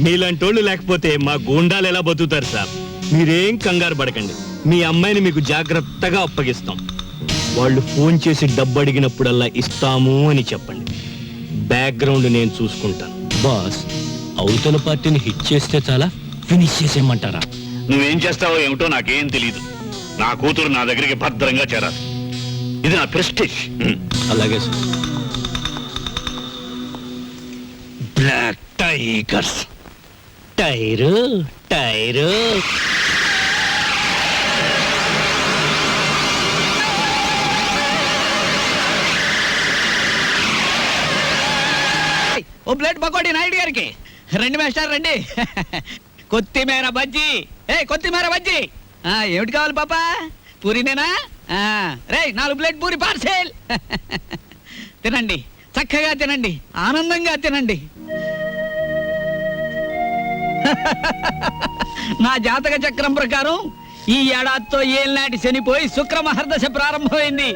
మీలాంటోళ్ళు లేకపోతే మా గూండాలు ఎలా బతుకుతారు సార్? మీరేం కంగారు పడకండి, మీ అమ్మాయిని మీకు జాగ్రత్తగా అప్పగిస్తాం. వాళ్ళు ఫోన్ చేసి డబ్బు అడిగినప్పుడల్లా ఇస్తాము అని చెప్పండి. బ్యాక్గ్రౌండ్ నేను చూసుకుంటాను. బాస్, అవతల పార్టీని హిట్ చేస్తే చాలా ఫినిష్ చేసేయమంటారా? నువ్వేం చేస్తావో ఏమిటో నాకేం తెలీదు. నా కూతురు నా దగ్గరికి భద్రంగా చేరాలి. ఇది నా ప్రెస్టేజ్. అలాగే sir. Black tigers. Tyre tyre. ఓ ప్లేట్ పకోడీ నాయుడు గారికి. రండి మేస్టర్ రండి. కొత్తిమీర బజ్జీ. కొత్తిమీర బజ్జీ ఏమిటి కావాలి పాపా? పూరినేనా? రే 4 ప్లేట్ పూరి పార్సెల్. తినండి, చక్కగా తినండి, ఆనందంగా తినండి. నా జాతక చక్రం ప్రకారం ఈ ఏడాదితో ఏళ్ళనాటి శనిపోయి శుక్ర మహర్దశ ప్రారంభమైంది.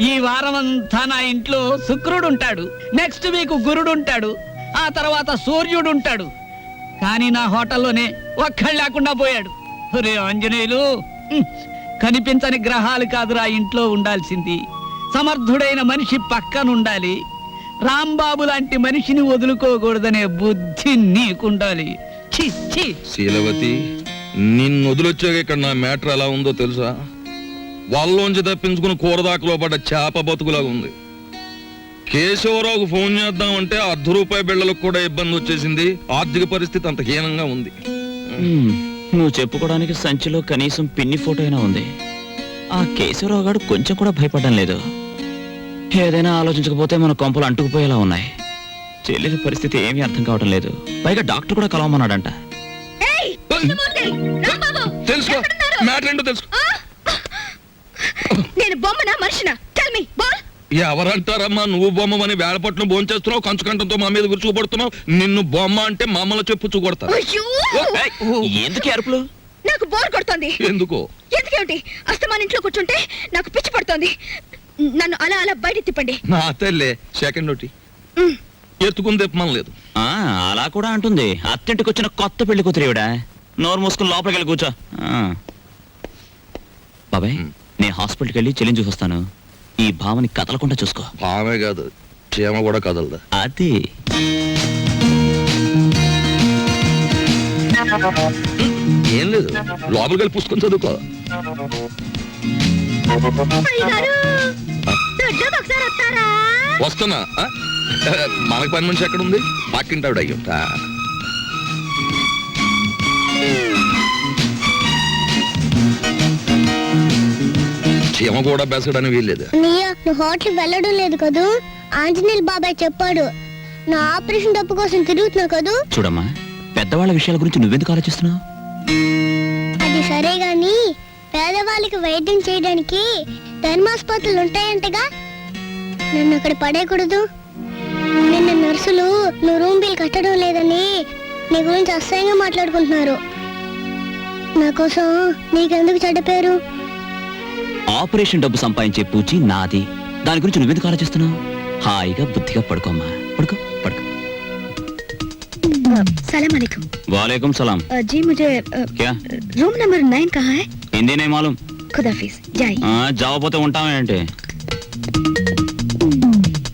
ఈ వారం అంతా నా ఇంట్లో శుక్రుడు ఉంటాడు, నెక్స్ట్ వీక్ గురుడు ఉంటాడు, ఆ తర్వాత సూర్యుడు ఉంటాడు. కానీ నా హోటల్లోనే ఒక్కడు లేకుండా పోయాడు. రే ఆంజనేయులు, కనిపించని గ్రహాలు కాదురా ఇంట్లో ఉండాల్సింది. సమర్థుడైన మనిషి పక్కనుండాలి. రాంబాబు లాంటి మనిషిని వదులుకోకూడదనే బుద్ధి నీకుండాలి. శీలవతి, నిన్ను వదిలొచ్చాక ఇక్కడ నా మ్యాటర్ ఎలా ఉందో తెలుసా? వాళ్ళలోంచి తప్పించుకుని కూరదాకలో పడ్డ చేప బతుకులాగా ఉంది. కేశవరావుకు ఫోన్ చేద్దామంటే ₹1/2 బిళ్ళలకు కూడా ఇబ్బంది వచ్చేసింది. ఆర్థిక పరిస్థితి అంత హీనంగా ఉంది. నువ్వు చెప్పుకోవడానికి సంచిలో కనీసం పిన్ని ఫోటో అయినా ఉంది. ఆ కేశవరావు గారు కొంచెం కూడా భయపడడం లేదు. ఏదైనా ఆలోచించకపోతే మన కొంపలు అంటుకుపోయేలా ఉన్నాయి. చెల్లెల పరిస్థితి ఏమీ అర్థం కావడం లేదు. పైగా డాక్టర్ కూడా కలవమన్నాడంట. తెలుసుకో, మ్యాటర్ ఏంటో తెలుసుకో. నేను బొమ్మనా మనిషినా? Tell me ball. ఎవరంటారమ్మా నువ్వు బొమ్మని? వేళపట్నం భోంచేస్తున్నావు, కంచుకంఠంతో మా మీద విరుచుకుపడుతున్నావు. నిన్ను బొమ్మ అంటే మమ్మల్ని చెప్పు చూకొడతారు. ఎందుకు అరుపులు? నాకు బోర్ కొడుతోంది. ఎందుకో? ఎందుకేమిటి? అస్తమాన్ ఇంట్లో కూర్చుంటే నాకు పిచ్చి పడుతోంది. నన్ను అలా అలా బయట తిప్పండి. నా తల్లే సెకండ్ ఒకటి ఎత్తుకుని తిప్పమని లేదు. అలా కూడా అంటుంది. అత్తింటికి వచ్చిన కొత్త పెళ్లి కూతురేవిడా. నోరు మూసుకుని లోపలికి వెళ్ళి కూర్చో. బాబాయ్, నేను హాస్పిటల్కి వెళ్ళి చెల్లిని చూసొస్తాను. ఈ భావని కదలకుండా చూసుకో. భావే కాదు, చీమ కూడా కదలదా. అది ఏం లేదు, లోపలికి వెళ్ళి పుస్తకం చదువుకో. వస్తున్నా. మనకు పని మనిషి ఎక్కడ ఉంది? పక్కింటావిడ అయ్యుంటా. చీమ కూడా బెసడని వీల్లేదు. హోటల్ వెళ్ళడం లేదు కదూ? ఆంజనేయులు బాబాయ్ చెప్పాడు. నా ఆపరేషన్ డబ్బు కోసం తిరుగుతున్నావు కదూ? చూడమ్మా, పెద్దవాళ్ళ విషయాల గురించి నువ్వెందుకు ఆలోచిస్తున్నావు? అది సరే గాని పేదవాళ్ళకి వైద్యం చేయడానికి ధర్మాసుపత్రులు ఉంటాయంటగా, నన్ను అక్కడ పడేయకూడదు. నిన్న నర్సులు నువ్వు రూమ్ బిల్ కట్టడం లేదని నీ గురించి అసహ్యంగా మాట్లాడుకుంటున్నారు. నా కోసం నీకెందుకు చెడ్డ పేరు? ఆపరేషన్ డబ్బు సంపాదించే పూచి నాది. దాని గురించి నువ్వెందుకు ఆలోచిస్తున్నావు? హాయిగా బుద్ధిగా పడుకోమ్మా. పడుకో పడుకో. सलाम अलैकुम। वालेकुम सलाम। जी मुझे क्या रूम नंबर 9 कहाँ है? हिंदी नहीं मालूम। खुदाफिज, जाइए। जाओ पोते ఉంటాం ఏంటి?